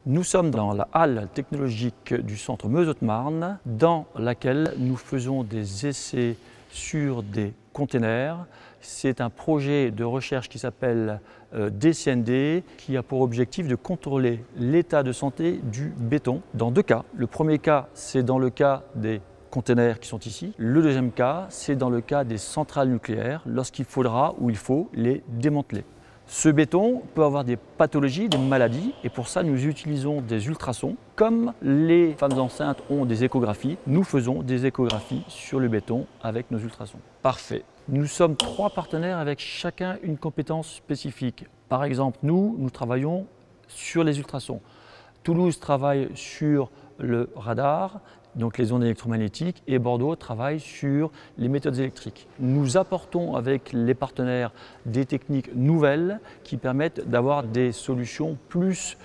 Nous sommes dans la halle technologique du centre Meuse-Haute-Marne dans laquelle nous faisons des essais sur des containers. C'est un projet de recherche qui s'appelle DCND qui a pour objectif de contrôler l'état de santé du béton dans deux cas. Le premier cas, c'est dans le cas des containers qui sont ici. Le deuxième cas, c'est dans le cas des centrales nucléaires lorsqu'il faudra ou il faut les démanteler. Ce béton peut avoir des pathologies, des maladies, et pour ça nous utilisons des ultrasons. Comme les femmes enceintes ont des échographies, nous faisons des échographies sur le béton avec nos ultrasons. Parfait. Nous sommes 3 partenaires avec chacun une compétence spécifique. Par exemple, nous travaillons sur les ultrasons. Toulouse travaille sur le radar, donc les ondes électromagnétiques, et Bordeaux travaille sur les méthodes électriques. Nous apportons avec les partenaires des techniques nouvelles qui permettent d'avoir des solutions plus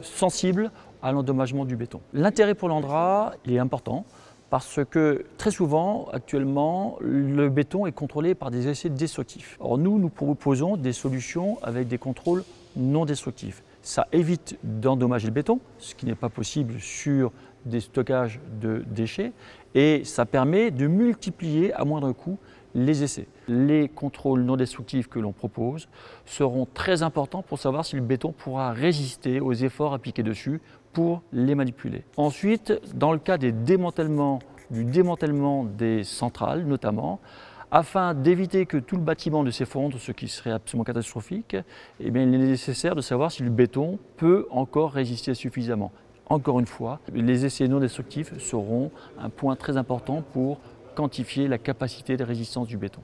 sensibles à l'endommagement du béton. L'intérêt pour l'Andra est important parce que très souvent, actuellement, le béton est contrôlé par des essais destructifs. Or nous proposons des solutions avec des contrôles non destructifs. Ça évite d'endommager le béton, ce qui n'est pas possible sur des stockages de déchets, et ça permet de multiplier à moindre coût les essais. Les contrôles non destructifs que l'on propose seront très importants pour savoir si le béton pourra résister aux efforts appliqués dessus pour les manipuler. Ensuite, dans le cas du démantèlement des centrales notamment, afin d'éviter que tout le bâtiment ne s'effondre, ce qui serait absolument catastrophique, il est nécessaire de savoir si le béton peut encore résister suffisamment. Encore une fois, les essais non destructifs seront un point très important pour quantifier la capacité de résistance du béton.